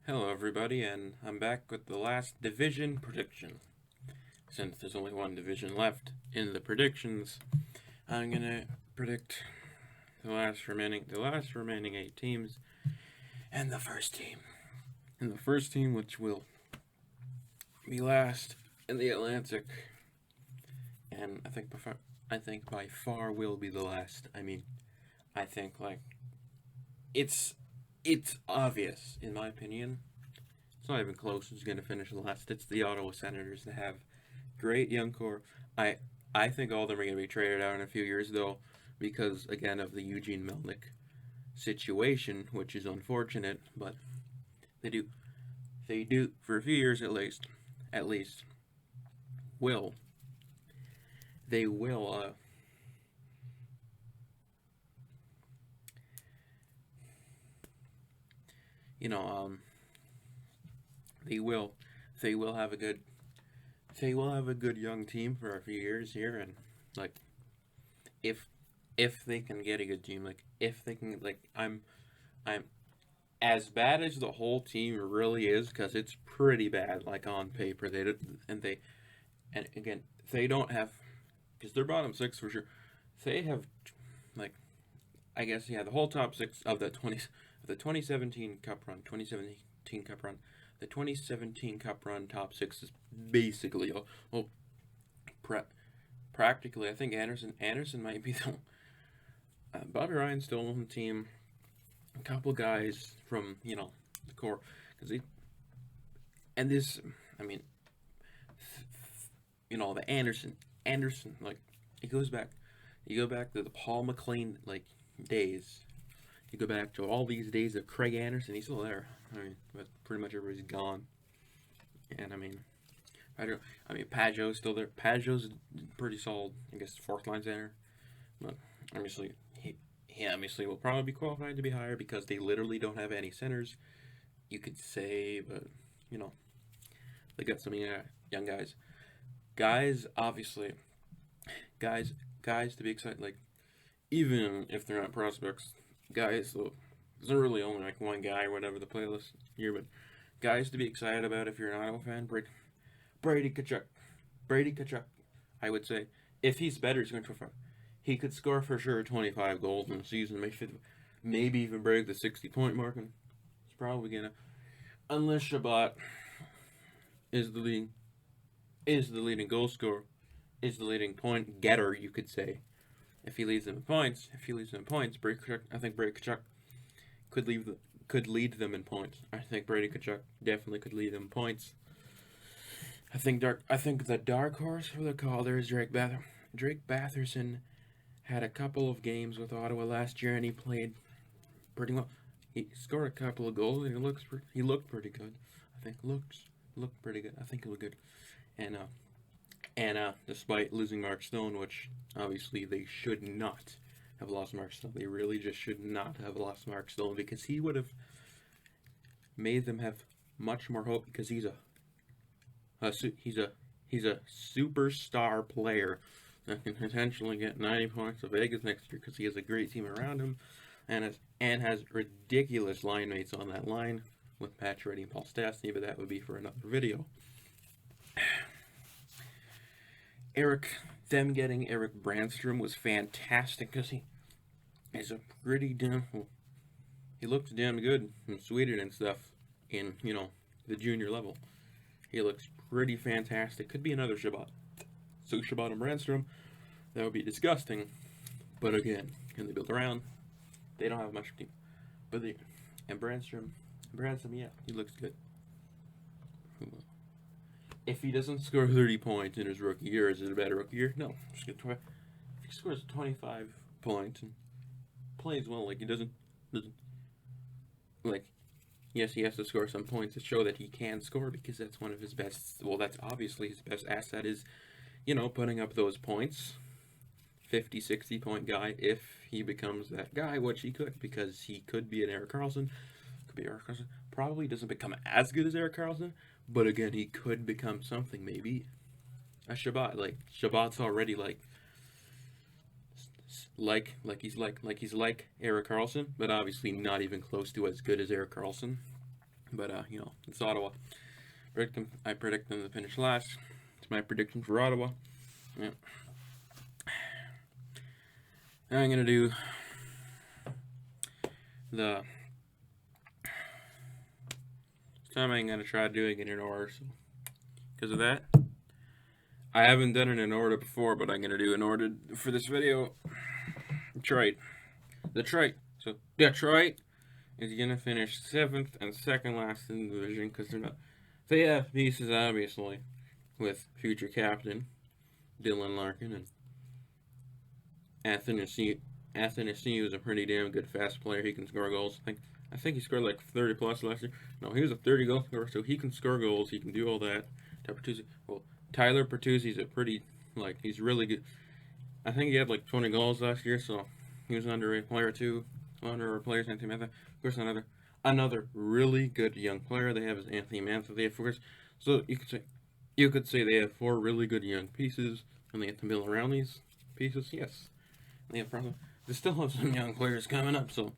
Hello, everybody, and I'm back with the last division prediction. Since there's only one division left in the predictions, I'm gonna predict the last remaining 8 teams and the first team. And the first team, which will be last in the Atlantic, and I think by far will be the last. I think it's it's obvious in my opinion. It's not even close who's going to finish last. It's the Ottawa Senators that have great young core. I I think all of them are going to be traded out in a few years though, because again of the Eugene Melnick situation, which is unfortunate. But they do they do for a few years at least will they will you know they will they will have a good they will have a good young team for a few years here. And like if if they can get a good team, like if they can, like I'm as bad as the whole team really is, because it's pretty bad. Like on paper, they did, and again they don't have, because they're bottom six for sure. They have, like, I guess, yeah, the whole top six of the 2017 Cup run, 2017 Cup run, the 2017 Cup run top six is basically oh pre- practically. I think Anderson might be the Bobby Ryan's still on the team. A couple guys from the core, because he and this, I mean, the Anderson, like, it goes back. You go back to the Paul McLean days. You go back to all these days of Craig Anderson. He's still there. But pretty much everybody's gone. And Pageau's still there. Pageau's pretty solid. I guess fourth line center. But obviously, he obviously will probably be qualified to be higher because they literally don't have any centers. You could say, but you know they got some young guys. Obviously, guys to be excited. Like, even if they're not prospects, guys. So there's not really only like one guy or whatever the playlist here, but guys to be excited about if you're an Ottawa fan. Brady Kachuk. Brady Kachuk. I would say if he's better, he's going to 25. He could score for sure 25 goals in a season, maybe even break the 60-point mark. And he's probably gonna, unless Shabbat is the leading goal scorer, is the leading point getter, you could say. I think Brady Kachuk could lead them in points. I think Brady Kachuk definitely could lead them in points. I think the dark horse for the call there is Drake Batherson had a couple of games with Ottawa last year, and he played pretty well. He scored a couple of goals, and he looked pretty good. I think looked pretty good. I think he looked good. And despite losing Mark Stone, which obviously they should not have lost Mark Stone, they really just should not have lost Mark Stone, because he would have made them have much more hope, because he's a superstar player that can potentially get 90 points to Vegas next year, because he has a great team around him, and has ridiculous line mates on that line with Pacioretty and Paul Stastny. But that would be for another video. Eric, them getting Eric Brandstrom was fantastic, because he's a pretty damn. He looks damn good in Sweden and stuff in the junior level. He looks pretty fantastic. Could be another Shabbat. So Shabbat and Brandstrom, that would be disgusting. But again, can they build around? They don't have much team. But they and Brandstrom, yeah, he looks good. If he doesn't score 30 points in his rookie year, is it a bad rookie year? No. If he scores 25 points and plays well, like he doesn't like, yes, he has to score some points to show that he can score, because that's one of his best. Well, that's obviously his best asset is, putting up those points. 50, 60 point guy, if he becomes that guy, which he could, because he could be an Erik Karlsson. Could be Erik Karlsson. Probably doesn't become as good as Erik Karlsson, but again, he could become something, maybe. A Shabbat. Like, Shabbat's already he's like Erik Karlsson, but obviously not even close to as good as Erik Karlsson. But it's Ottawa. I predict them to finish last. It's my prediction for Ottawa. Yeah. Now I'm gonna do the. This time I'm gonna try doing it in order. So, because of that, I haven't done it in order before, but I'm gonna do an order for this video. Detroit. So Detroit is gonna finish 7th and second last in the division because they're not. They have pieces, obviously, with future captain Dylan Larkin and Athanasiou is a pretty damn good fast player. He can score goals. I think he scored like 30 plus last year. No, he was a 30 goal scorer, so he can score goals. He can do all that. Tyler Bertuzzi's a pretty, he's really good. I think he had like 20 goals last year, so he was an underrated player too. Underrated players, Anthony Mantha. Of course, another really good young player they have is Anthony Mantha. They have, of course, so you could say they have 4 really good young pieces, and they have to build around these pieces. Yes, they still have some young players coming up. So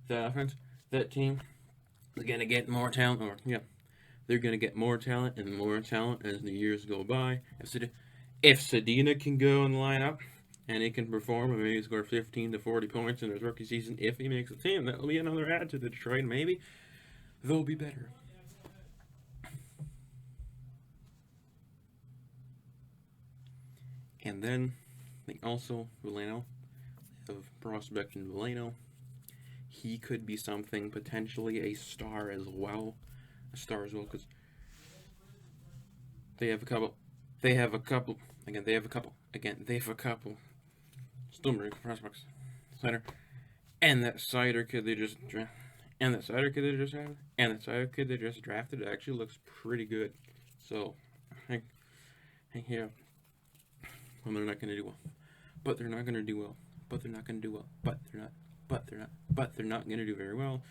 that team is gonna get more talent. They're gonna get more talent and more talent as the years go by. If Zadina can go in the lineup and he can perform and maybe score 15 to 40 points in his rookie season, if he makes the team, that will be another add to the Detroit. Maybe they'll be better. And then they also Veleno have prospect in Veleno. He could be something, potentially a star as well. Because they have a couple. Still prospects. Cider. And that Cider kid they just drafted. And that Cider kid they just drafted actually looks pretty good. So, yeah. Well, they're not going to do well. But they're not going to do well. But they're not going to do well. But they're not going to do very well.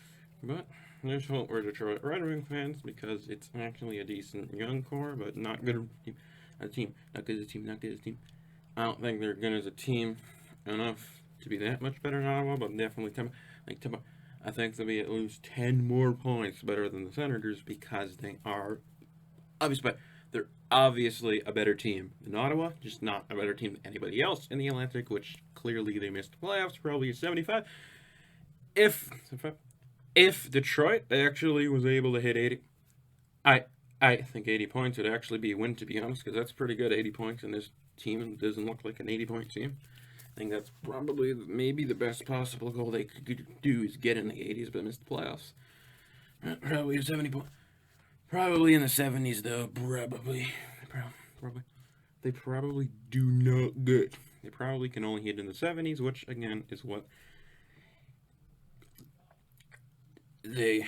But there's hope for Detroit Red Wing fans because it's actually a decent young core, but not good as a team. Not good as a team. I don't think they're good as a team enough to be that much better than Ottawa, but definitely I think they'll be at least 10 more points better than the Senators because they are they're obviously a better team than Ottawa, just not a better team than anybody else in the Atlantic, which clearly they missed the playoffs, probably a 75. If Detroit actually was able to hit 80, I think 80 points would actually be a win, to be honest, because that's pretty good. 80 points in this team doesn't look like an 80-point team. I think that's probably maybe the best possible goal they could do is get in the 80s, but miss the playoffs. Probably a 70 point. Probably in the 70s, though. Probably. They probably do not good. They probably can only hit in the 70s, which, again, is what they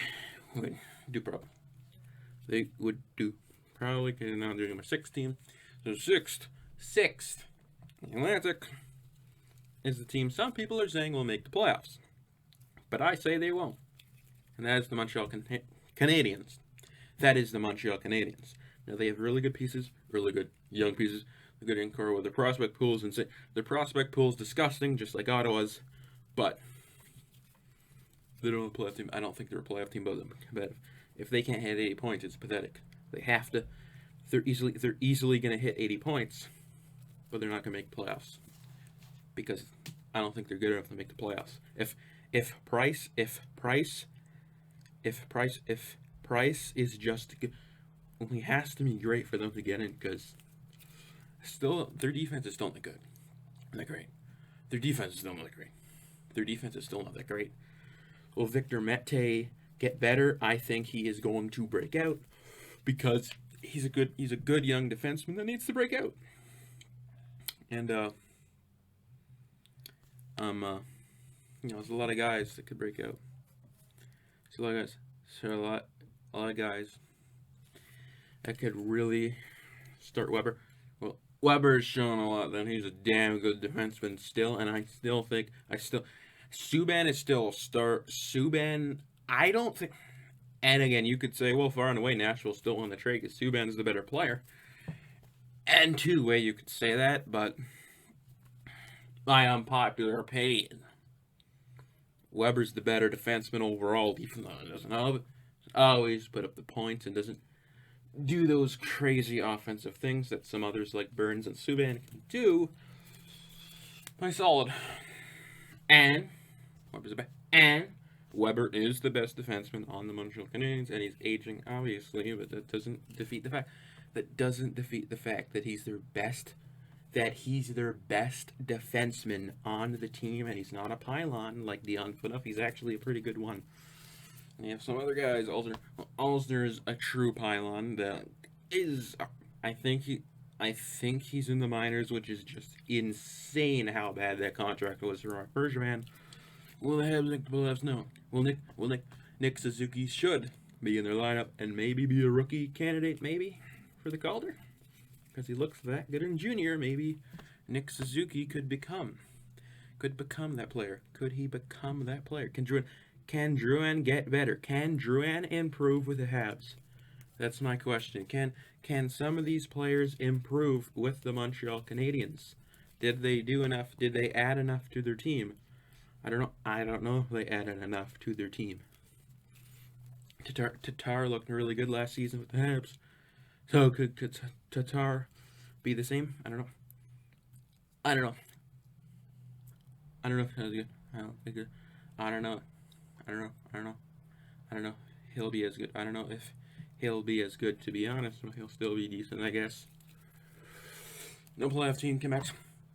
would do probably. They would do probably, because now they're number 6 team. So sixth, the Atlantic is the team some people are saying will make the playoffs. But I say they won't. And that is the Montreal Canadiens. That is the Montreal Canadiens. Now they have really good pieces, really good young pieces, a good in-core with their prospect pools, and their prospect pool is disgusting, just like Ottawa's, but they don't have a playoff team. I don't think they're a playoff team, but if they can't hit 80 points, it's pathetic. They have to. They're easily going to hit 80 points, but they're not going to make playoffs because I don't think they're good enough to make the playoffs. If Price is just good, only has to be great for them to get in because still their defense is still not good. Not great. Their defense is still not great. Their defense is still not that great. Will Victor Mete get better? I think he is going to break out because he's a good young defenseman that needs to break out. And there's a lot of guys that could break out. There's a lot of guys that could really start Weber. Well, Weber has shown a lot that he's a damn good defenseman still, and I still think Subban is still a start. Subban, I don't think. And again, you could say, well, far and away, Nashville's still on the trade because Subban is the better player. And two-way, you could say that, but my unpopular opinion, Weber's the better defenseman overall, even though it doesn't help. always put up the points and doesn't do those crazy offensive things that some others like Burns and Subban can do. Play solid. And Weber is the best defenseman on the Montreal Canadiens, and he's aging, obviously, but that doesn't defeat the fact. That he's their best. That he's their best defenseman on the team, and he's not a pylon like Dion Phaneuf. He's actually a pretty good one. And you have some other guys. Alsner is a true pylon. That is, I think he's in the minors, which is just insane how bad that contract was for Mark Bergevin. Will they have Nick Belevs? No. Nick Suzuki should be in their lineup and maybe be a rookie candidate, maybe, for the Calder? Because he looks that good in junior. Maybe Nick Suzuki could become that player. Could he become that player? Can Drouin get better? Can Drouin improve with the Habs? That's my question. Can some of these players improve with the Montreal Canadiens? Did they do enough? Did they add enough to their team? I don't know if they added enough to their team. Tatar looked really good last season with the Habs. So could Tatar be the same? I don't know. I don't know if that was good. I don't think it. I don't know. He'll be as good. I don't know if he'll be as good, to be honest. He'll still be decent, I guess. No playoff team.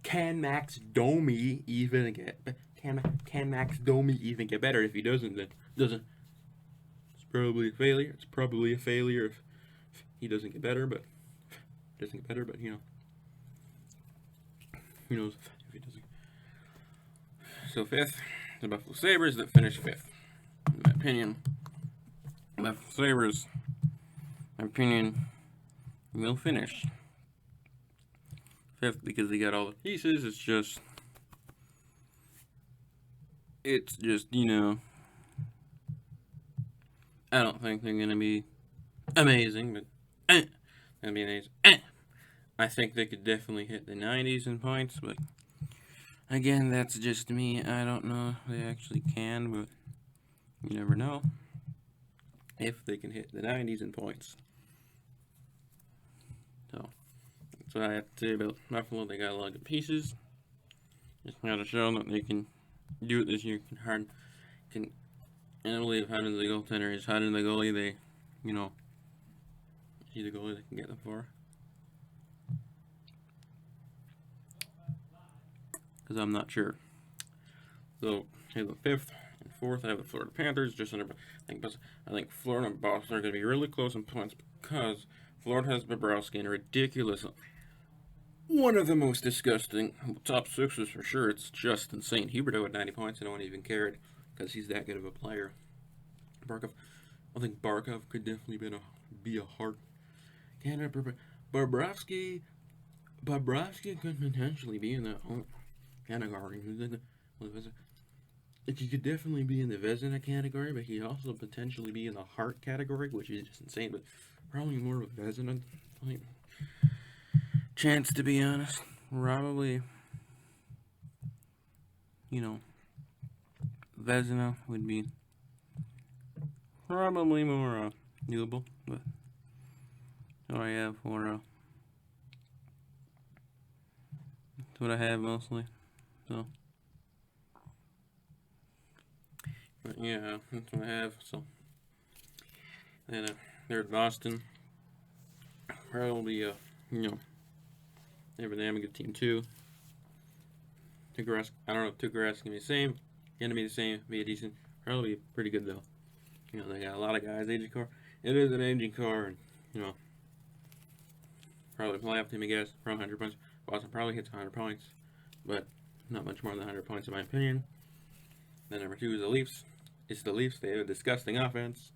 Can Max Domi even get? Can Max Domi even get better? If he doesn't, then doesn't. It's probably a failure. It's probably a failure if he doesn't get better. But you know, who knows if he doesn't. So fifth, the Buffalo Sabres that finished fifth. In my opinion, Buffalo Sabres, will finish fifth because they got all the pieces. It's just, you know, I don't think they're going to be amazing, but gonna be amazing. I think they could definitely hit the 90s in points, but again, that's just me. I don't know if they actually can, but you never know if they can hit the 90s in points. So that's what I have to say about Buffalo. They got a lot of good pieces. Just got to show that they can do it this year. And I believe Hudson, the goaltender, is Hudson the goalie. They, he's the goalie they can get them for. Because I'm not sure. So, here's the fifth and fourth. I have the Florida Panthers just under. I think Florida and Boston are going to be really close in points because Florida has Bobrovsky and a ridiculous, one of the most disgusting top sixes for sure. It's just insane. Huberdeau had 90 points and no one even cared because he's that good of a player. I think Barkov could definitely be a hard candidate. Bobrovsky could potentially be in that category. He could definitely be in the Vezina category, but he also potentially be in the Hart category, which is just insane. But probably more of a Vezina chance, to be honest. Probably, Vezina would be probably more doable. But so I have for that's what I have mostly. So. But yeah, that's what I have. So, and they're at Boston. Probably, they have a damn good team too. I don't know if Tuukka Rask can be the same. Gonna be the same. Be a decent. Probably pretty good though. They got a lot of guys. Aging core. It is an aging core, and probably playoff team. I guess from 100 points. Boston probably hits 100 points, but not much more than 100 points in my opinion. Then number 2 is the Leafs. It's the Leafs. They have a disgusting offense.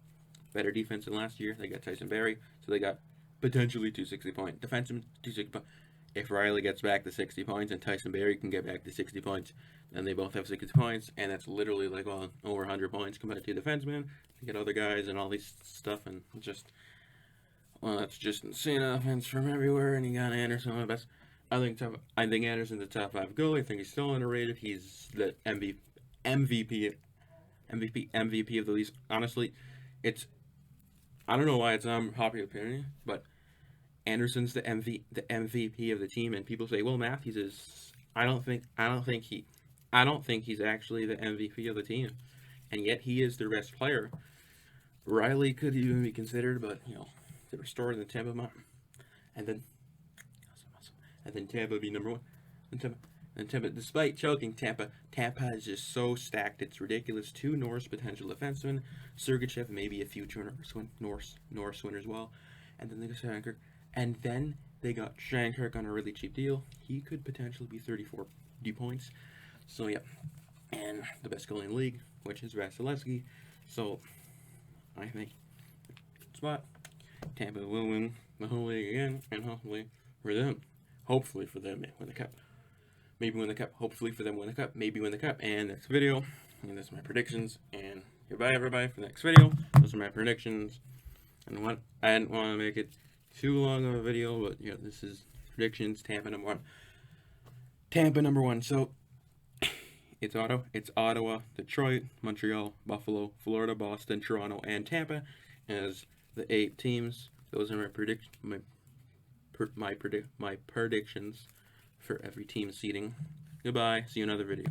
Better defense than last year. They got Tyson Barrie. So they got potentially 260-point defensemen. 260 points. If Riley gets back to 60 points and Tyson Barrie can get back to 60 points, then they both have 60 points. And that's literally over 100 points compared to defensemen. You get other guys and all these stuff. And that's just insane offense from everywhere. And you got Anderson on the best. I think Anderson's the top 5 goalie. I think he's still underrated. He's the MVP of the Leafs. Honestly, it's I don't know why it's not popular opinion, but Anderson's the MVP of the team, and people say, well, Matthews is. I don't think he's actually the MVP of the team, and yet he is their best player. Riley could even be considered, but they restored in the Tampa Mountain, and then Tampa be number one, and Tampa, despite choking Tampa is just so stacked, it's ridiculous. 2 Norris potential defensemen, Sergachev, maybe a future Norris winner as well, and then they got Shattenkirk, and then they got Shattenkirk on a really cheap deal. He could potentially be 34 D points. So yeah, and the best goalie in the league, which is Vasilevsky. So I think spot Tampa will win the whole league again, and hopefully for them, win the cup. Maybe win the cup. Hopefully for them win the cup. Maybe win the cup. And next video, and that's my predictions. And goodbye everybody for the next video. Those are my predictions. And I didn't want to make it too long of a video, but this is predictions. Tampa number one. So it's Ottawa, Detroit, Montreal, Buffalo, Florida, Boston, Toronto, and Tampa as the 8 teams. Those are my predictions for every team seeding. Goodbye. See you in another video.